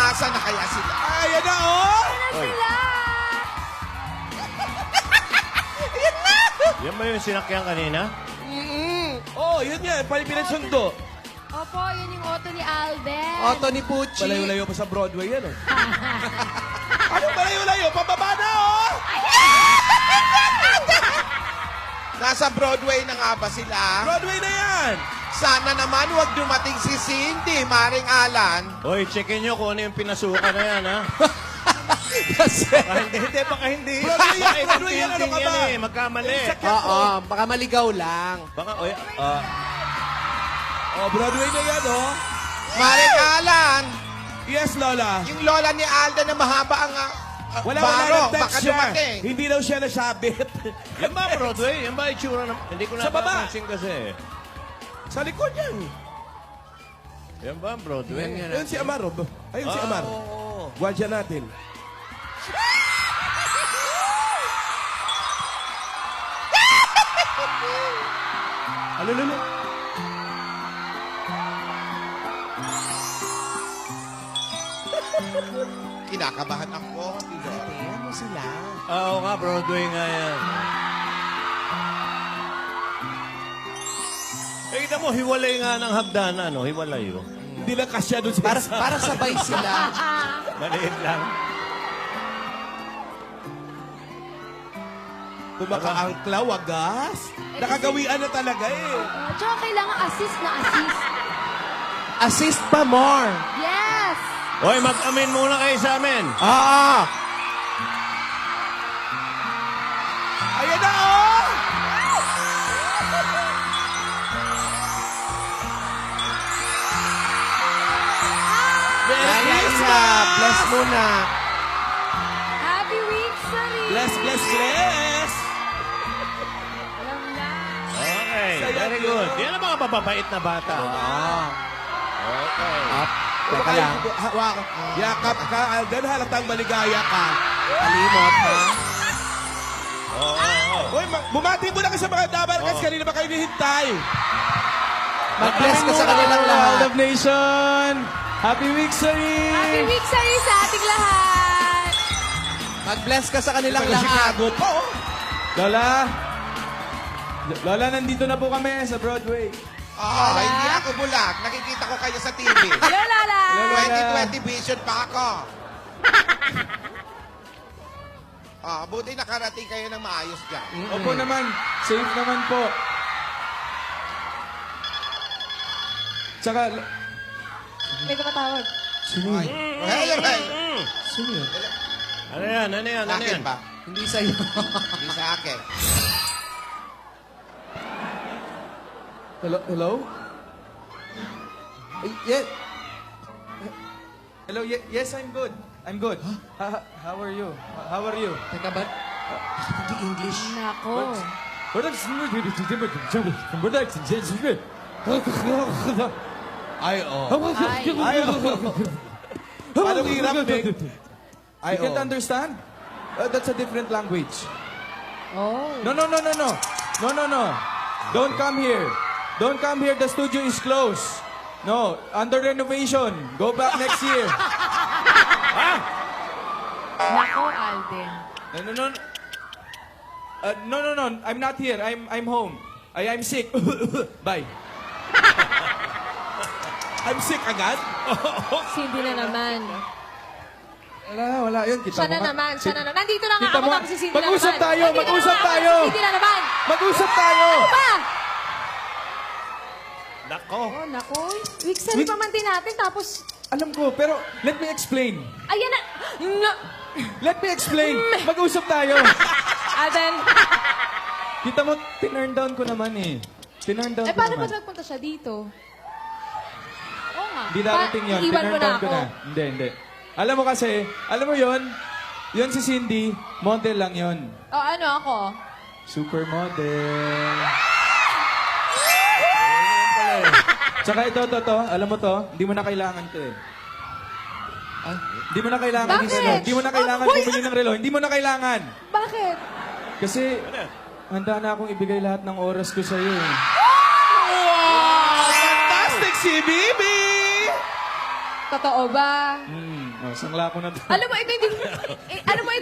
Nasaan na kaya sila? Ayan na, oh! Sila! Yan ba yung sinakyan kanina? Oh, yun yan. Pinagsundo. Opo, yun yung auto ni Alden. Otto ni Pucci. Malayo-layo pa sa Broadway yan, oh. Anong malayo-layo? Pababa na, oh! Nasa Broadway na nga ba sila? Broadway na yan! Sana naman huwag dumating si Cindy, Maring Alan. Hoy, checkin nyo kung ano yung pinasukan na yan, ha? Baka hindi. Broadway yan, Baka Broadway yan, ano ka yan ba? magkamali. Oo, baka maligaw lang. Baka, Oh, Broadway na yan, oh. Maring Alan, Yes, Lola. yung lola ni Alden na mahaba ang Wala baro, nag-text baka siya. dumating. Hindi daw siya nasabit. yan ba Broadway? Yan ba itsura na? Hindi ko Sa baba. napapansin kasi. Sa likod yan. Yan ba Broadway? Ayun si Amar, oh. Ayun si Amar. Oo. Gwadya natin. Alululu. Kinakabahan ako. Tingnan mo sila. Oo nga, Broadway nga yan. Eh, kita mo, hiwalay nga ng hagdanan, no? Hiwalay, oh. Hindi lang kasya doon sa Para sabay sila. Maliit lang. Kumakaangkla, wagas. Nakagawian na talaga eh. Tsaka kailangan assist na assist. Assist pa more. Yes! Hoy, mag-amin muna kayo sa amin. Oo. Ayan na, oh! Bless muna. Happy week, Sari! Bless, bless, bless! Alam na. Okay, Saya very yun. good. Yan ang mga mababait na bata. Okay. Teka lang. Hawakan. Yakap ka, Alden. Halatang maligaya ka. Kalimot, ha? Uy, bumati mo na ka sa mga dabarkas. Kanina ba kayo nihintay? Mag-bless ka sa kanilang lahat. Love Nation! Happy week, Sari! Happy week, Sari, sa ating lahat! Mag-bless ka sa kanilang Taga lahat. Chicago po. Lola! Lola, nandito na po kami sa Broadway. Hindi ako bulag. Nakikita ko kayo sa TV. Hello, Lala! 2020 vision pa ako. Buti nakarating kayo ng maayos dyan. Opo naman, safe naman po. Tsaka, May tumatawag. sino yun? Hey. Sino yun? Ano yan? Ano yan? Ano Akin yan? ba? Hindi sa'yo. Hindi sa akin. Hello? Hello? Yeah. Hello, yes, I'm good. I'm good. How are you? How are you? Teka ba? Hindi English. Nako. Ay, oh. Ay. Ay, oh. Paano hirap, Big? Ay, You can't oh. understand? That's a different language. Oh. No. Don't come here. Don't come here. The studio is closed. No, under renovation. Go back next year. Nako, Alden. No. I'm not here. I'm home. I'm sick. Bye. I'm sick agad? Cindy na naman. Wala. Yun, kita Siya mo na nga. naman. Siya na naman. Nandito na nga Kita ako mo nga. tapos si Cindy na naman. Mag-usap tayo, Nandito na mag-usap nga ako, tayo. si Cindy na naman. Mag-usap tayo. Ano ba? Nako. Oh, nako. Week sari pa man din natin tapos... Alam ko, pero let me explain. Ayan na. No. Let me explain. Mag-usap tayo. Alden. Kita mo, tinurn down ko naman eh. Tinurn down ko Paano naman. pag nagpunta siya dito? Oo nga. Hindi darating yun. Iiwan mo Tinurn na down ako. ko na. Hindi. Alam mo kasi, alam mo yun si Cindy, model lang yun. Oh, ano ako? Supermodel. Tsaka ito, alam mo to, hindi mo na kailangan to eh. Hindi mo na kailangan Bakit? yung relo. Hindi mo na kailangan Hoy, bumili ng relo. Hindi mo na kailangan. Bakit? Kasi, handa na akong ibigay lahat ng oras ko sa'yo eh. Wow! Oh, Oh! Fantastic si Bibi! Totoo ba? Oh, sangla ko na to. Alam mo, ito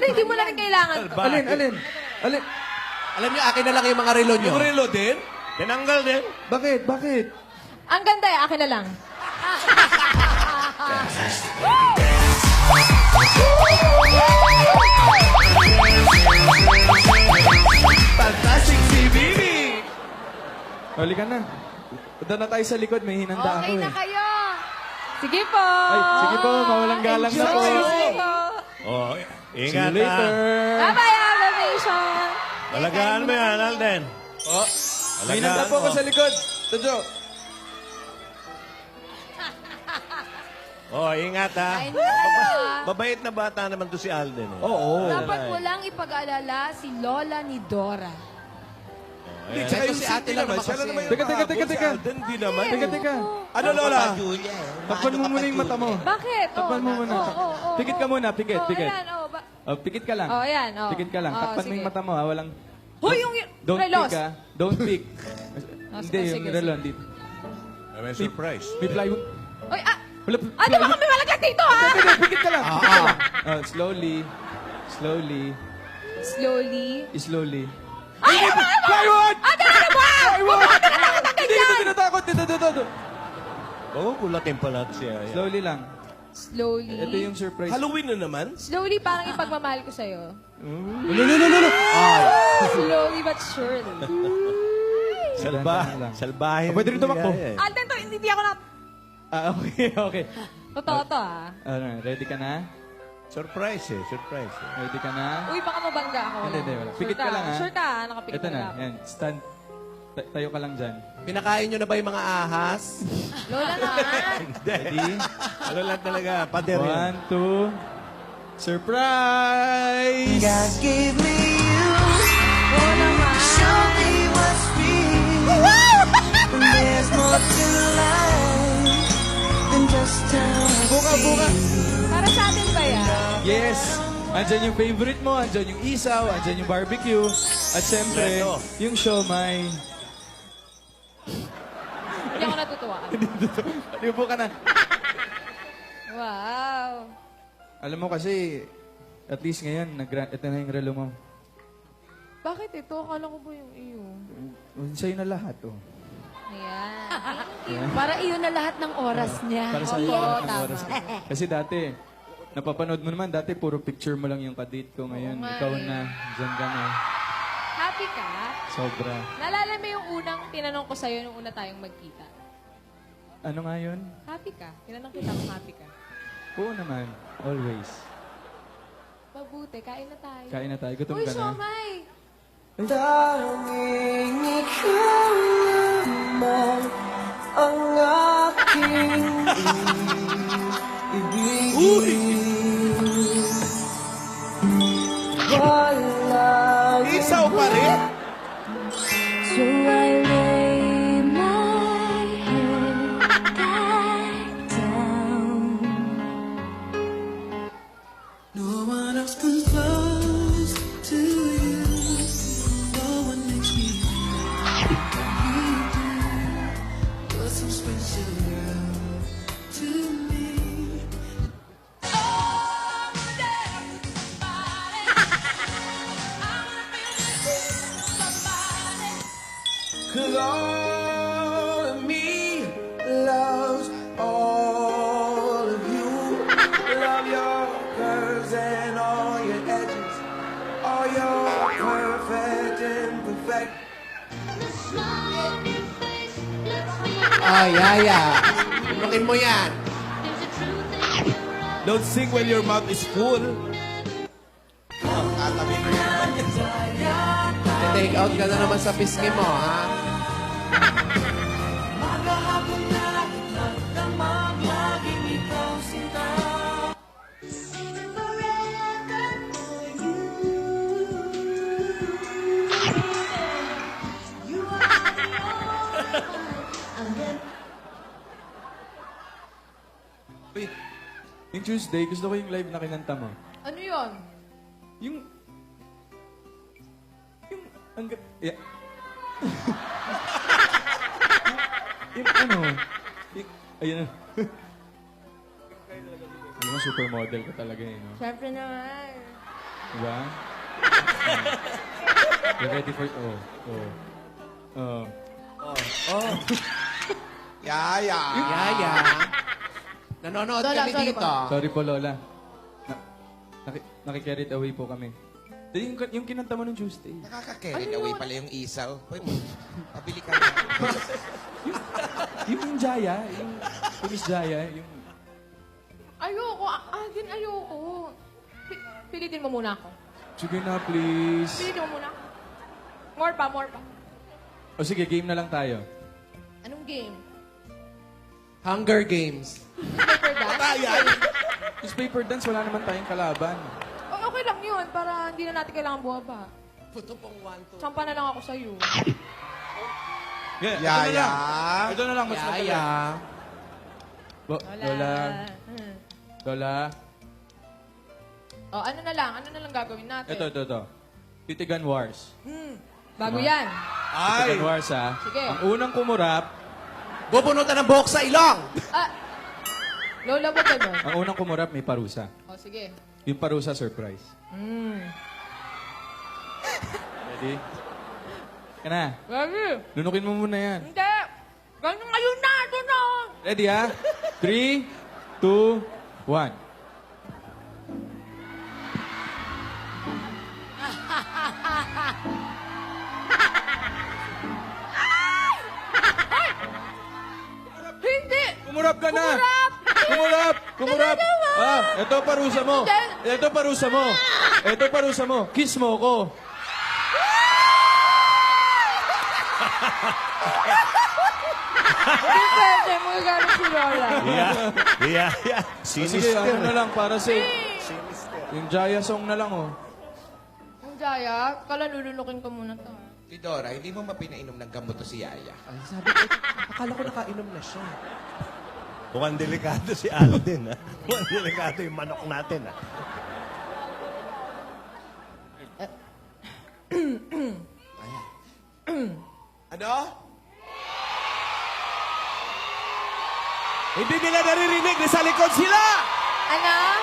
hindi mo na rin kailangan to. Alin? Alam niyo, akin na lang yung mga relo niyo. Yung relo din? Tinanggal din? Bakit? Ang ganda eh, akin na lang. Fantastic si Bibi! Huli ka na. Punta na tayo sa likod, may hinanda Okay ako na eh. kayo. Sige po. Ay, sige po, mawalang galang na po. Sige po. Oh, See ingat you later. Bye-bye, Aggravation. Alagaan mo yan, Alden. Oh, may hinanda po ako sa likod. Tadyo. Oh, ingat ha. Kain na tayo. Mabait na bata naman to si Alden. Eh. Oo. Dapat walang ipag-alala si Lola ni Dora. Hindi, tsaka yung si ate lang naman. Siya lang naman yung Teka. mahabol si Teka. Alden. Hindi naman. Teka. Ano, Lola? Takpan mo muna yung mata mo. Bakit? Takpan mo muna. Pikit ka muna, pikit. Ayan, Pikit ka lang. ayan, oh. Pikit ka lang. Oh, Takpan mo sige. yung mata mo, ha. Walang... Hoy, yung Don't relos. pick, ha. Don't pick. Hindi, sige, yung sige. relo, hindi. May surprise. May plywood. Oy, Wala, di ba kami malaglag dito, ha? Hindi, pikit ka lang. Pikit ka lang. Oh, slowly. Slowly. Ay, plywood! Ate, ano ba? Bakit na lang kita Hindi ganyan? ko tinatakot. Dito. Oo, kulatin pala siya. Slowly lang. Slowly. Ito yung surprise. Halloween na naman? Slowly, parang ipagmamahal ko sa'yo. No. Slowly but surely. Dahan-dahan lang. Salbahin. Pwede rin tumakbo. Alden, to, hindi ako na... Okay. Totoo to, ha? Ano, ready ka na? Surprise. Ready ka na? Uy, baka mabangga ako. Hindi, wala. Pikit ka lang, ha? Sure ka, nakapikit Ito na, ako. yan. Stand. Tayo ka lang dyan. Pinakain niyo na ba yung mga ahas? Lola naman. Ready? Ano lang talaga, pader yan. 1, 2. Surprise! God gave me you, Oo naman. show me what's real. And there's more to life than just time. Buka! Para sa atin ba yan? Yes! Andyan yung favorite mo, andyan yung isaw, andyan yung barbecue, at syempre, Ito. yung siomay. Hindi ako natutuwa. Libo ka na. Wow. Alam mo kasi, at least ngayon, ito na yung relo mo. Bakit ito? Akala ko ba yung iyo? Sa'yo na lahat, oh. Ayan. Para iyon na lahat ng oras niya. Para sa'yo Oo, lahat ng tama. oras. Kasi dati, napapanood mo naman, dati puro picture mo lang yung kadate ko. Ngayon, Oo nga ikaw eh. na, dyan ka na. Happy ka? Sobra. Naalala mo yung unang tinanong ko sa'yo nung una tayong magkita? Ano nga yun? Happy ka? Tinanong kita kung happy ka. Oo naman. Always. Mabuti, kain na tayo. Kain na tayo. Gutom Uy, ka na. siomay! Tanging ikaw naman ang aking ibigin. Wala Isaw pa rin? So I lay my head back down. No one else comes close to you. No one makes me feel like you do. You're so special, girl, to me. Cause all of me loves all of you. Love your curves and all your edges. All your perfect imperfect. Ay, Yaya. Tunukin mo yan. Don't sing when your mouth is full. Tatabi mo naman yan. Take out ka na naman sa pisngi mo, ha? Wait. Yung Tuesday, gusto ko yung live na kinanta mo. Ano yun? Yung... Yeah. yung ano... Yung, ayun na. supermodel ka talaga eh, no? Siyempre naman. Diba? You're ready for it? Yaya. Yaya. Nanonood Lola, kami sorry dito. Sorry po, Lola. Nakikarried away po kami. Yung kinanta mo nung Tuesday. Nakaka-carried away pala yung isaw. Hoy, pabili ka na. Yung Jaya, yung Miss Jaya, yung... Ayoko. Agin, ayoko. Pilitin mo muna ako. Sige na, please. Pilitin mo muna ako. More pa. O sige, game na lang tayo. Anong game? Hunger Games. Paper dance? Yung paper dance, wala naman tayong kalaban. Oh, okay lang yun. Para hindi na natin kailangan buwaba. Puto pong 1, 2. Sampa na lang ako sa'yo. Yeah, Yaya. Ito na lang, mas madali. Yaya. Lola. Lola. Oh, ano na lang gagawin natin? Ito. Titigan Wars. Bago yan. Titigan Wars, ha? Sige. Ang unang kumurap, Bubunutan ng buhok sa ilong. Lola ba ganun? ang unang kumurap may parusa. Oh, sige. Yung parusa, surprise. Ready? Ka na. Ready? Nunukin mo muna yan. Hindi. Ganun ngayon na. Ito na. Ready, ha? 3, 2, 1. Hindi. Kumurap ka na! Kumurap! Ito parusa mo! Ito parusa mo! Kiss mo ko! Hindi pwede. Magagalit si Lola. Yeah. Sige, Sinister. ano na lang para safe. Yung Jaya song na lang, oh. Ang Jaya, kala lulunukin ko muna to. Tidora, hindi mo mapinainom ng gamot to si Yaya. Ay, sabi ko, akala ko nakainom na siya. Mukhang delikado si Alden, ha? Mukhang delikado yung manok natin, ha? Ano? Hindi nila naririnig, nasa likod sila! Ano?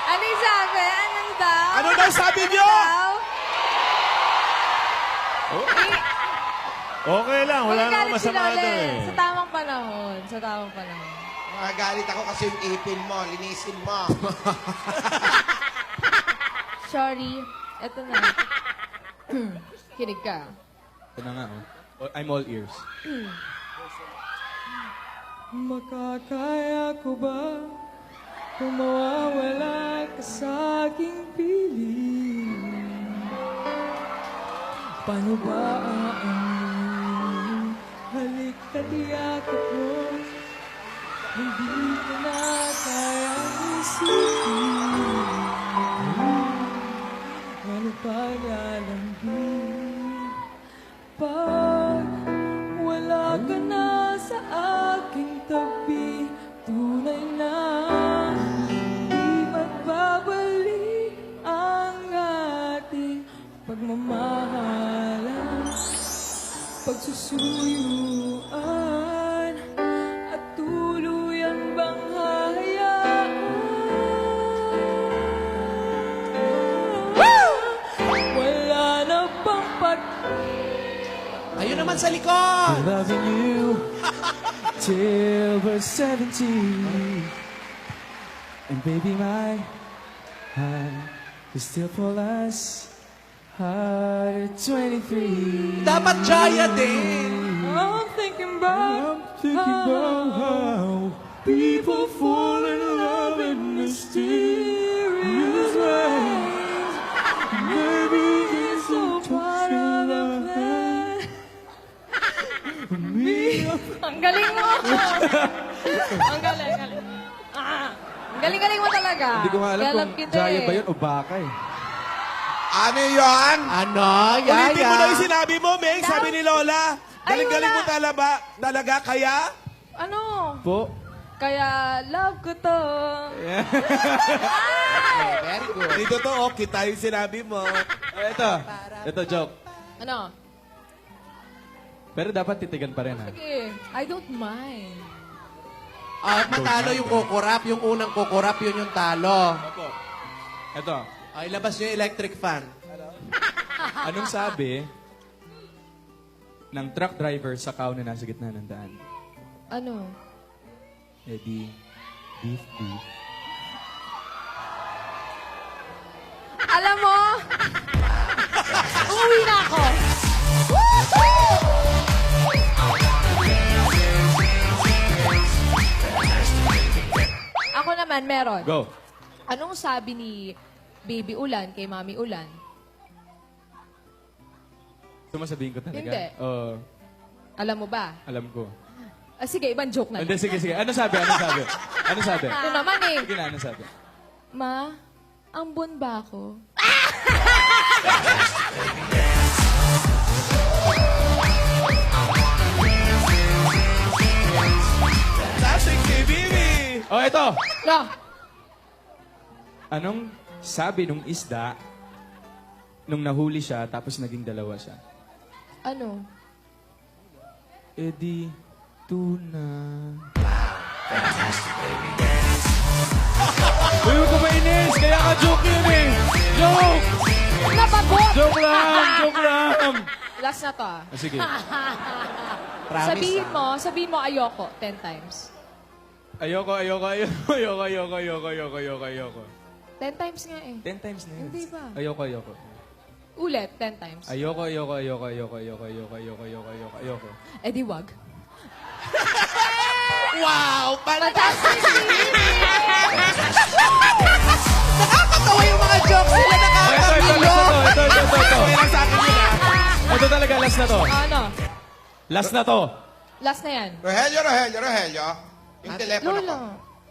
Ano yung sabi? Anong daw? Ano daw sabi niyo? Daw? Okay lang, wala Magagalit namang si masama Lola doon, eh. Sa tamang panahon. Magagalit ako kasi yung ipin mo. Linisin mo. Sorry. Eto na. Kinig ka. Ito na nga, oh. I'm all ears. Makakaya ko ba kung mawawala ka sa aking piling? Paano ba ang halik ka tiyakap mo? Hindi ko na kayang isipin. Ano pa lalambing pag wala ka na sa aking tabi? Tunay na di magbabalik ang ating pagmamahalan, pagsusuyuan at tuluyan bang hahayaan? Wala na bang Ayun naman sa likod! loving you till we're 70. And baby, my heart is still full as heart at 23. Dapat Jaya din! I'm thinking about how people fall in love in mysterious ways. Maybe it's so part of the plan. Ang galing mo! Ang galing. Ang galing mo talaga. Hindi ko nga alam Kaya kung love kita Jaya eh. ba yun o baka eh. Ano yan? Ano, Ulitin mo na Yaya? yung sinabi mo, Meng. Sabi ni Lola. Galing-galing mo wala. talaga. Kaya? Ano? Po? Kaya love ko to. Very good. Dito to, oh, kita yung sinabi mo. Ito joke. Ano? Pero dapat titigan pa rin ha. Sige. I don't mind. Matalo yung kukurap. Yung unang kukurap, yun yung talo. Opo. Ito. Ay, labas nyo yung electric fan. Anong sabi ng truck driver sa cow na nasa gitna ng daan? Ano? Eddie, beef. Alam mo, uuwi na ako. Ako naman, meron. Go. Anong sabi ni Baby Ulan kay Mami Ulan? Sumasabihin ko talaga? Hindi. Oo, Alam mo ba? alam ko. Sige, ibang joke na. Hindi, sige. Ano sabi? Ano sabi? Ito naman eh. Sige na, ano sabi? Ma, ambon ba ako? Tasig si Bibi. Oh, ito. No. Anong sabi nung isda nung nahuli siya tapos naging dalawa siya? Ano? Eddie, tuna. Uy, huwag ka mainis! Kaya ka joke yun eh! Joke! Nabagot! Joke lang! Last na to ah. Sige. Sabihin mo ayoko 10 times. Ayoko. 10 times nga eh. 10 times na yun. Hindi ba? Ayoko. Ulit, 10 times. Ayoko. Eh di wag. Wow! Fantastic! Nakakatawa yung mga jokes nila. Nakakatilo. Ito talaga, last na to. Ano? Last na to. Last na yan. Rogelio. Yung telepono ko. Lola.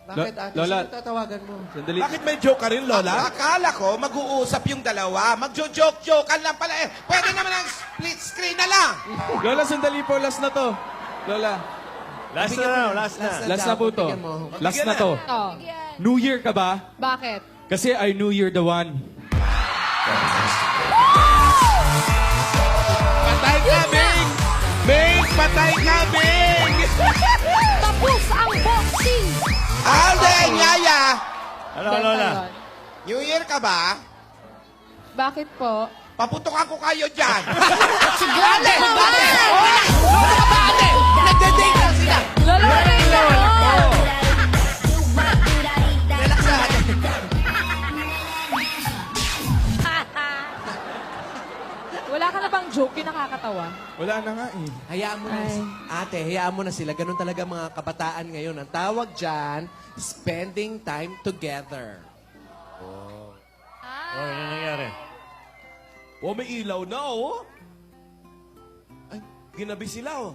Bakit ate? Lola. Sino tatawagan mo? Sandali. Bakit may joke ka rin, Lola? Akala ko mag-uusap yung dalawa. Magjo-joke-jokean lang pala eh. Pwede naman ang split screen na lang. Lola, sandali po. Last na to. Lola. Last na raw, last na. Last na po to. Bigyan mo. Last na to. Oh. New Year ka ba? Bakit? Kasi I knew you're the one. Patay ka, Bing! Bing, patay ka, Bing! Tapos ang boxing! Alden, Yaya! Ano, Benta Lola? yun. New Year ka ba? Bakit po? Paputukan ko kayo dyan. Alden! Nagde-date lang sila. Lola, wait lang. Relax lang. Wala ka na bang joke yung nakakatawa? Wala na nga eh. Hayaan mo na. Ate, hayaan mo na sila. Ganun talaga mga kabataan ngayon. Ang tawag dyan, spending time together. Oh, ano nangyari? Oh, may ilaw na, oh. Ay, ginabi sila, oh.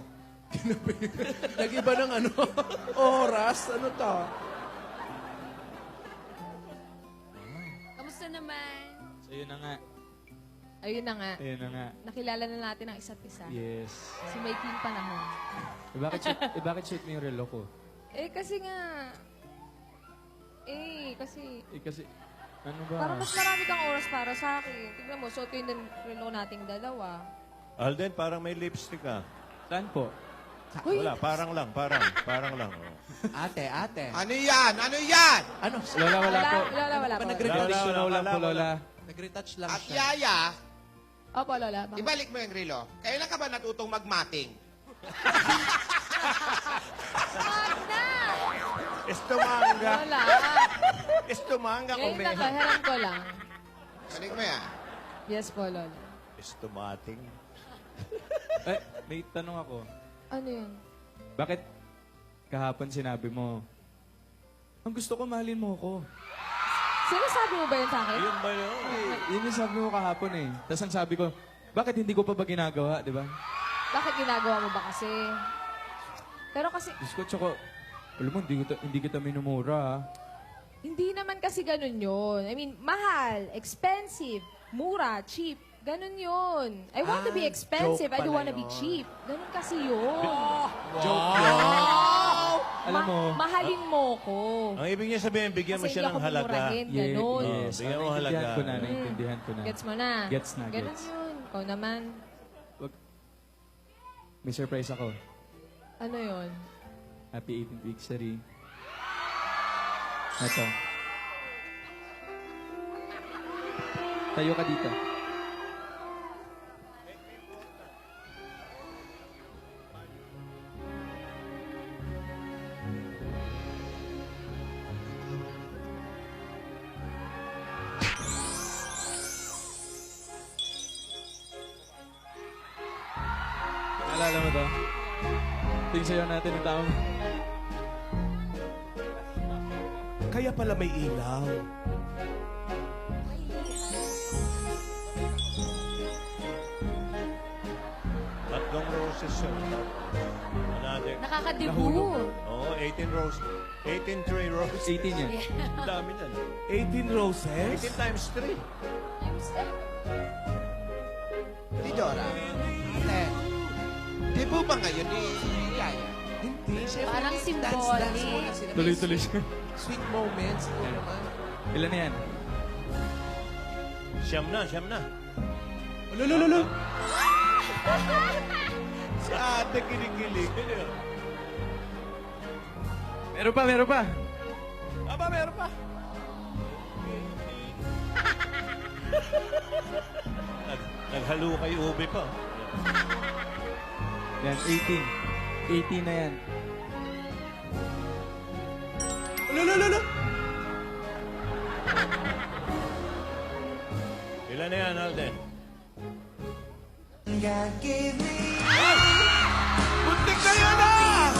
Nag-iba ng ano, oras. Ano to? Kamusta naman? So yun na nga. Ayun na nga. Ayun na nga. Nakilala na natin ang isa't isa. Yes. Si maikling panahon. Bakit shoot mo yung relo ko? Kasi Kasi, ano ba? parang mas marami kang oras para sa akin. Tignan mo, suot ko yung relo nating dalawa. Alden, parang may lipstick ka. Saan po? Wala, parang lang. Oh. Ate. Ano yan? Ano? Lola, wala po. Wala po. Sunaw lang po, Lola. Nag-retouch lang At siya. Yaya, Opo, Lola. Bakit? ibalik mo yung relo. Kailan ka ba natutong magmating? Estomanga. Lola. Estomanga kung Ngayon may... na, kaharan ko lang. Balik mo yan. Yes po, Lola. Estomating. May tanong ako. Ano yun? Bakit kahapon sinabi mo, ang gusto ko, mahalin mo ako. Sinasabi mo ba yun sa akin? Yun ba yun? Yun yung sabi mo kahapon eh. Tapos ang sabi ko, bakit hindi ko pa ba ginagawa, di ba? Bakit ginagawa mo ba kasi? Pero kasi, Diyos ko, tsaka, alam mo, hindi kita minumura ah. hindi naman kasi ganun yun. I mean, mahal, expensive, mura, cheap. Ganun yun. I want to be expensive. joke I don't pala want to be yun. cheap. Ganun kasi yun. Alam mo, Mahalin mo ko. Ang ibig niya sabihin, bigyan mo Kasi siya hindi ng ako halaga. mumurahin. Ganun. Yes. Bigyan mo Naintindihan halaga. ko na, naintindihan ko na. Gets mo na? Gets na, Ganun gets. yun. Ikaw naman. May surprise ako. Ano yun? Happy 18th week, Sari. Ito. Tayo ka dito. Naalala mo to? Ito yung sayo natin ng taong. Kaya pala may ilaw. Tatlong roses yun. Another. Nakakadibu. Oo, 18 roses. 18 tray roses. 18 yan. Ang dami yan. 18 roses? 18 times 3. Di Dora. Ate. Di po ba ngayon ni Yaya? Hindi. Siyempre, Parang dance symbolic. muna sila. Tuloy-tuloy siya. Sweet moments. Ito naman. Ilan na yan? Siyam na. Lolo. Si ate kinikilig. Meron pa. Aba, meron pa. Naghalo kay Ube pa. Yan, 18. 18 na yan. Lolo. Ilan na yan, Alden? Buntik na yan ah!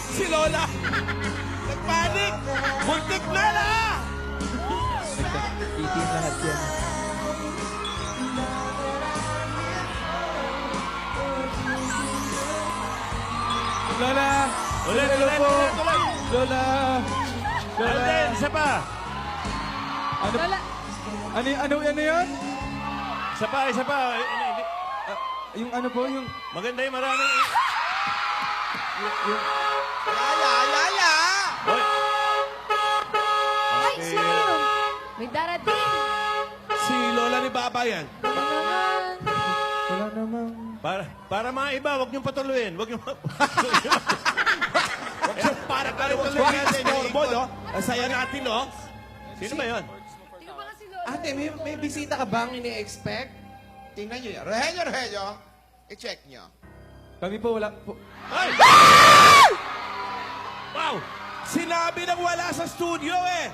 Si Lola! Nagpanik! Buntik na na! 18 lahat yan. Lola! Ulit. Lola! Alden, isa pa! Ano yun? Isa pa. Yung ano po, yung... Maganda yung maraming... Yaya! Hoy! Ay, sino? May darating. Si Lola ni Baba yan. Wala namang... Para mga iba, huwag niyong patuloyin. Huwag niyong... Para tayo mag-istorbo, no? Ang saya natin, no? Sino ba yun? Ate, may bisita ka bang ini-expect? Tingnan nyo yan. Rehenyo. I-check nyo. Kami po wala po... Ay! Wow! Sinabi nang wala sa studio, eh!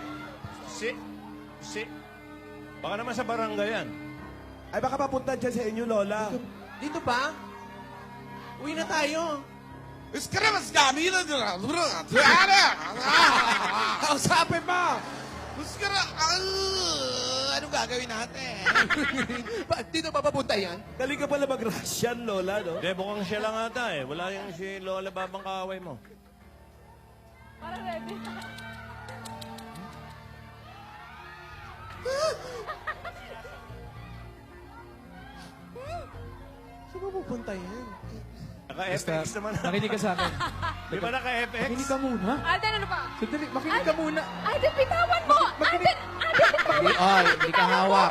Baka naman sa barangay yan. Ay, baka papunta dyan sa inyo, Lola. Dito ba? Uwi na tayo. Iskaramas kami na dyan. Kausapin mo! Anong gagawin natin? Dito ba papunta yan? Galing ka pala mag-Russian, Lola, no? Hindi, mukhang siya lang ata eh. Wala yung si Lola Babang kaaway mo. Parang ready. Saan ba pupunta yan? Naka-FX naman. Makinig ka sa akin. Di ba naka-FX? Makinig ka muna. Alden, ano pa? Sandali, makinig ka muna. Alden, bitawan mo! Alden, Hindi, oy, hindi ka hawak.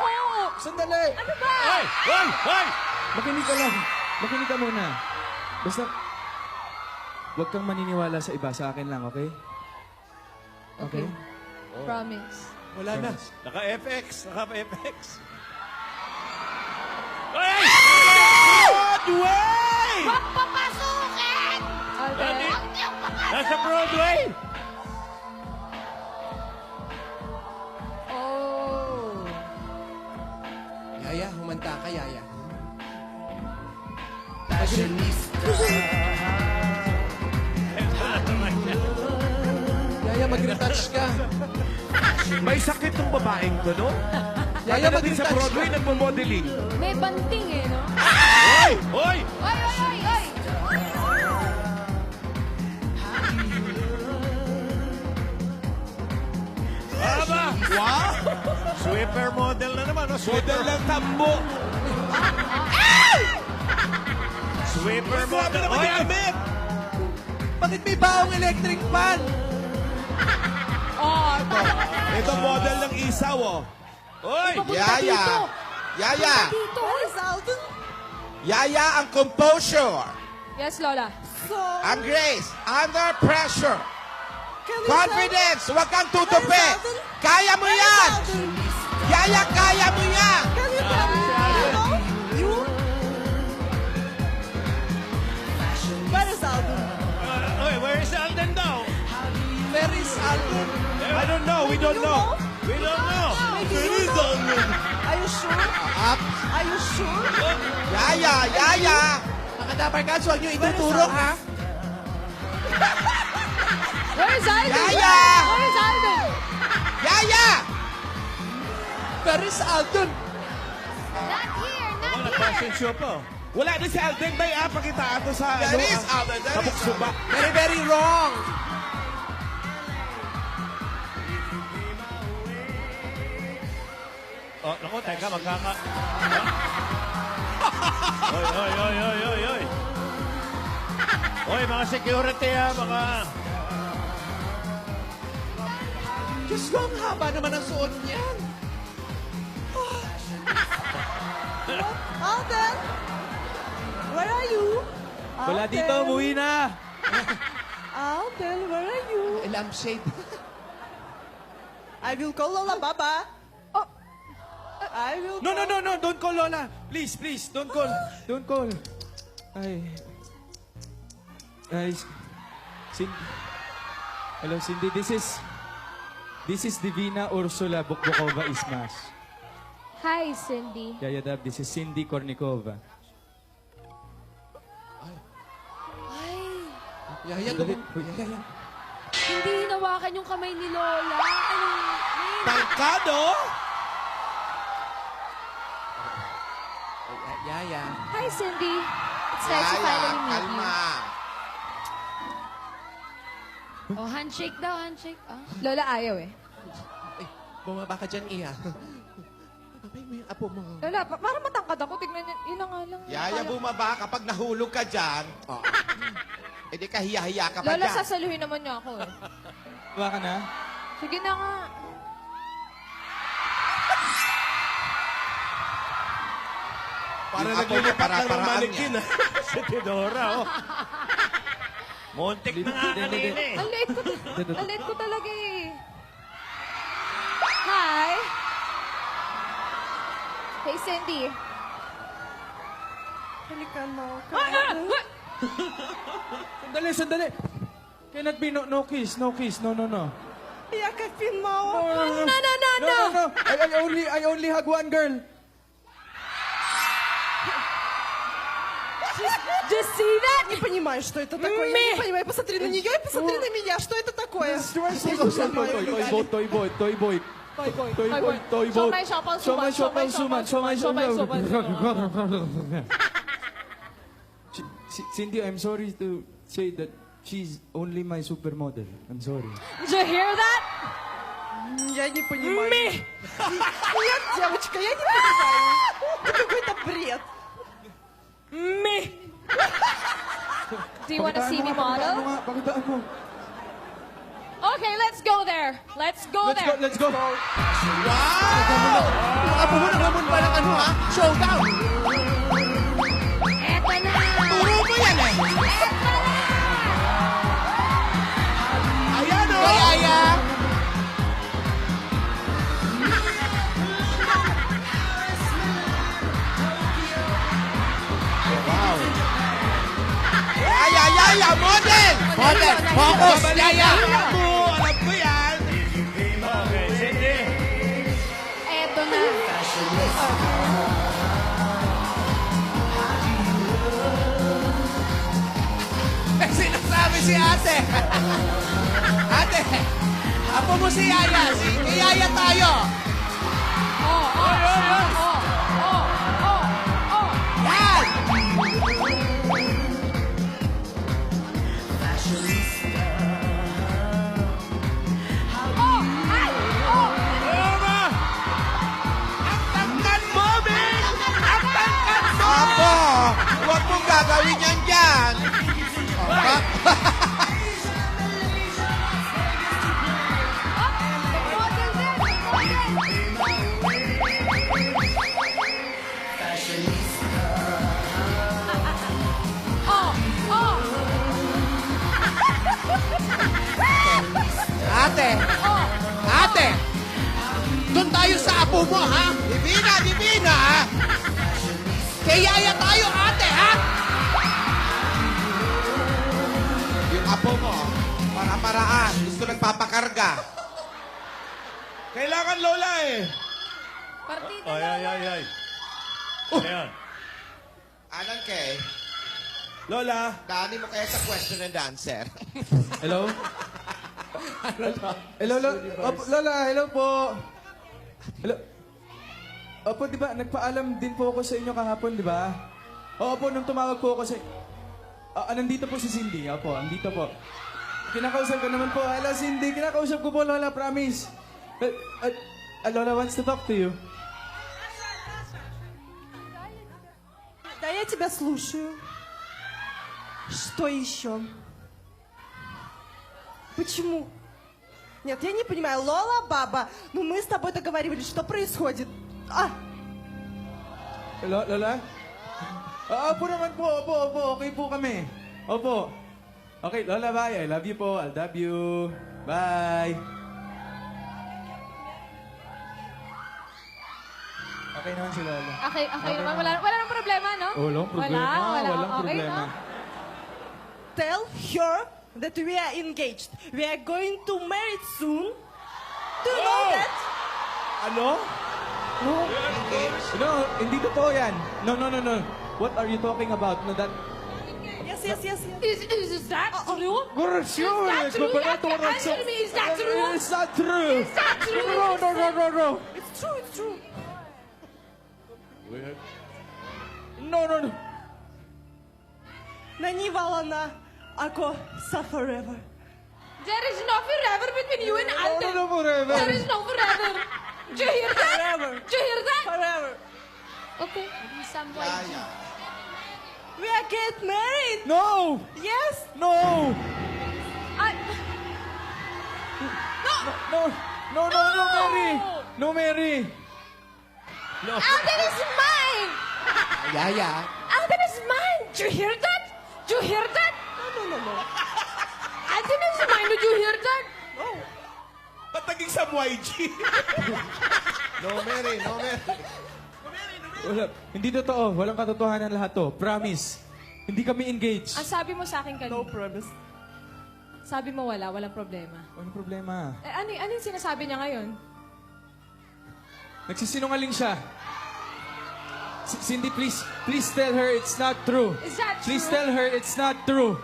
Sandali! ano ba? Hoy! Makinig ka lang. Makinig ka muna. Basta, huwag kang maniniwala sa iba. Sa akin lang, okay? Okay? Promise. Wala na. Naka-FX. Hey! Broadway! Huwag papasukin! Alden, Nasa Broadway! oh. Yaya, humanta ka, Yaya. Yaya, mag-retouch ka. May sakit tong babaeng to, no? Yaya, Pagdating sa mag-retouch Broadway, ka. May nagmo-modeling. banting eh, no? Hoy! Oy! Aba! Wow! Sweeper model na naman. No? Model ng tambo. Sweeper Grabe model. naman Hoy! yung damit! Bakit may baong electric fan? Oh, Ito model ng isaw, oh. Hoy! Yaya! Dito! Yaya ang composure. Yes, Lola. Ang Grace, under pressure. Can you Confidence, huwag kang tutupi. Where's Alden? Kaya mo Where's yan. Alden? Yaya, kaya mo yan. Can you tell me? You know? You? Where is Alden? Oy, where is Alden daw? Where is Alden? I don't know. We don't You know. know? We don't know. Maybe you know. Are you sure? Up. Are you sure? Yaya, Yaya. Mga dabarkads, huwag niyo ituturo, ha? Where is Alden? Yaya! Where is Alden? Yaya. Where is Alden? Not here, not Wala, here. fashion show pa. Wala din si Alden Bay, pakita ato sa There is Alden. sa buksuba. Very, very wrong. Oh, naku, teka, magkaka... Oy, oy, oy, oy, oy, oy. Oy, mga security ha, mga... Diyos ko, ang haba naman ang suot niyan. Alden? Where are you? Wala dito, umuwi na. Alden, where are you? Lampshade. I will call Lola Baba. Oh. I will No, no, no, no. Don't call Lola. Please, please. Don't call. Don't call. Ay. Ay. Cindy. Hello, Cindy. This is Divina Ursula Bukbukova Ismas. Hi, Cindy. Yaya Dab, this is Cindy Kornikova. Yaya, Yaya. Hindi hinawakan yung kamay ni Lola. Tangkado? Yaya. Hi, Cindy. It's nice to Yaya, finally meet kalma. Oh, handshake daw, handshake. Ah. you. Lola, ayaw eh. Ay, bumaba ka dyan, Iya. Babay mo yung apo mo. Lola, para matangkad ako. Tignan niyo. Yun na nga lang. Yaya, bumaba kapag nahulog ka dyan. E di kahiya-hiya ka pa Lola, dyan. sasaluhin naman niya ako eh. Diba ka na? Sige na nga. Para Yung apo, naglilipat lang ng para-paraan manikin. niya. Si Tidora, oh. Muntik na nga kanina eh. Ang late ko talaga eh. Hi. Hey, Cindy. Halika na. Sandali, sandali. Cannot be no kiss, no kiss. No, no, no. Yakapin mo. No, no. I only hug one girl. Just see that? Не понимаю, что это такое. Я не понимаю. Посмотри на нее и посмотри на меня. Что это такое? Toy boy. Show my shopal suman. Show my shopal. Cindy, I'm sorry to say that she's only my supermodel. I'm sorry. Did you hear that? Я не понимаю. Нет, девочка, я не понимаю. Это какой-то бред. Do you want to see me model? Pakitaan mo. Okay, let's go there. Let's go there. Let's go. Yung apo mo naman pa ng ano, ha? Showdown. Eto na. Turo mo yan, eh. Ayan, oh! Yaya. Yaya, model! Model, focus, Yaya. Alam ko yan. Okay, Cindy. Eto na. Eh, sinasabi si ate. Ate, apo mo si Yaya. Kay Yaya tayo. Yan! Tama! Ang tangkad mo, Ben! Ang tangkad mo! Apo, huwag mong gagawin yan dyan. Ate! Ate! Doon tayo sa apo mo, ha? Divina, Divina! Kay Yaya tayo, ate, ha? Yung apo mo, para-paraan. Gusto nagpapakarga. Kailangan Lola eh. Partida Ay, ay, ay, ay. Ayan. Anan kay, Lola. daanin mo kaya sa question and answer. Hello? Hello, Lola, hello po. Hello. Opo, di ba, nagpaalam din po ako sa inyo kahapon, di ba? Opo, nung tumawag po ako sa... nandito po si Cindy. Opo, andito po. Kinakausap ko naman po. Hello, Cindy. Kinakausap ko po, Lola, promise. Lola wants to talk to you. Да я тебя слушаю. Что еще? Почему? Нет, я не понимаю. Лола, баба, ну мы с тобой договаривались, что происходит? Lola? Opo naman po, opo. Okay po kami. Opo. Okay, Lola, bye. I love you po. I love you. Bye. Okay naman si Lola. Okay naman. Wala nang problema, no? Walang problema. Walang Okay, problema. no? Tell her that we are engaged. We are going to marry soon. Do you know that? Ano? No, hindi totoo yan. No. What are you talking about? No, that... Yes. Is that true? Correction! Is that true? You have to answer me. Is that true? It's not true! Is that true? No. It's true. No. Naniwala ako sa forever. There is no forever between you and Alden. No, forever. There is no forever. Do you hear that? Forever. Do you hear that? Forever. Okay. Isang Yaya. We are get married. No! Yes. No! I... No, Mary! No, Mary! Alden is mine! Yaya. Alden is mine! Do you hear that? Do you hear that? No. Alden is mine. Did you hear that? Ba't naging Sam YG? No, Mary. Wala. Hindi totoo. Walang katotohanan lahat to. Promise. Hindi kami engaged. Ang sabi mo sa akin kanina. No promise. Sabi mo walang problema. Walang problema. Ano yung sinasabi niya ngayon? Nagsisinungaling siya. Cindy, please tell her it's not true. Is that true? Please tell her it's not true.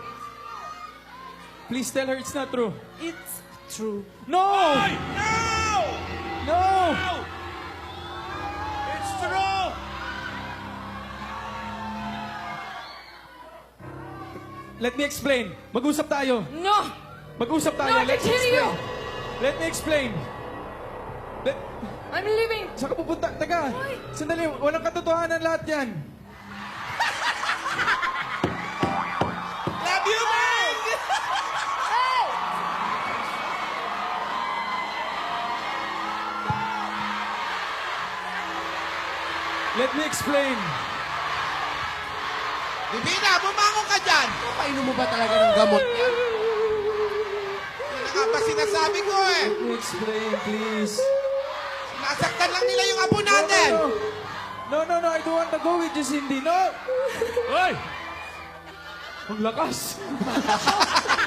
Please tell her it's not true. It's true. No! Ay! No! No! No! It's true! Let me explain. Mag-usap tayo. No! Mag-usap tayo. No, I can hear you. Let me explain. I'm leaving. Saan ka pupunta? Teka. Sandali. Walang katotohanan lahat yan. Love you, man! Let me explain. Divina, bumangon ka dyan! Painom mo ba talaga ng gamot? Ano ba sinasabi ko eh? Let me explain, please. Nasaktan lang nila yung apo natin! No, I don't want to go with you, Cindy. No! Hoy! Ang lakas.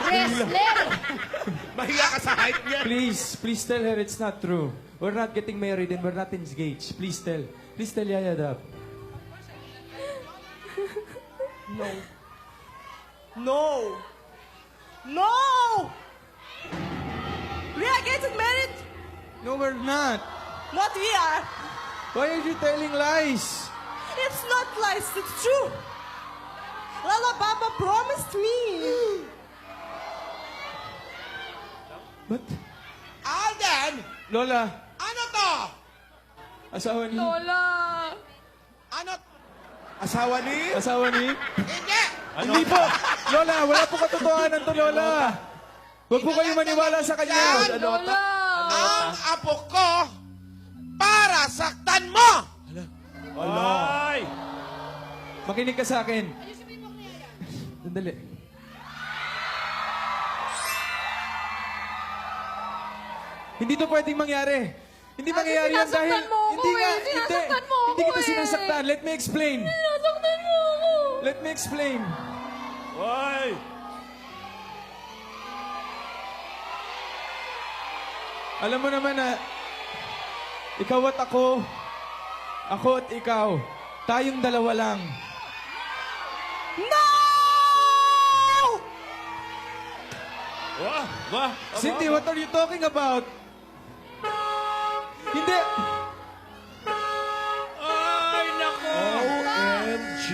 wrestler. Mahiya ka sa height niya. Please tell her it's not true. We're not getting married and we're not engaged. Please tell Yaya that. No. We are getting married. No, we're not. Not we are. Why are you telling lies? It's not lies. It's true. Lala Baba promised me. But, Alden! Lola, Ano to? asawa ni... Lola! Ano? Asawa ni? Asawa ni... Hindi! Hindi po! Lola, wala po katotohanan to, Lola. Huwag po kayo maniwala sa kanya. Lola! Ang apo ko para saktan mo! Ay! Makinig ka sa akin. Sandali. Hindi to pwedeng mangyari. Hindi Ate, mangyayari yan dahil... sinasaktan mo ako Hindi nga, eh. Sinasaktan mo Hindi ako kita eh. sinasaktan. Let me explain. Sinasaktan mo ako. Let me explain. Hoy! Alam mo naman na ikaw at ako at ikaw, tayong dalawa lang. No! Wah! Wah! Cindy, what are you talking about? Hindi. Ay, nako! OMG.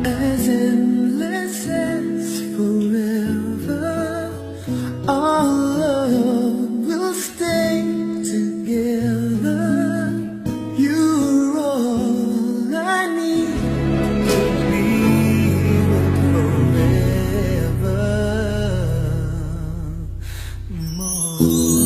As endless as forever, our love will stay together. You're all I need to be with forever more.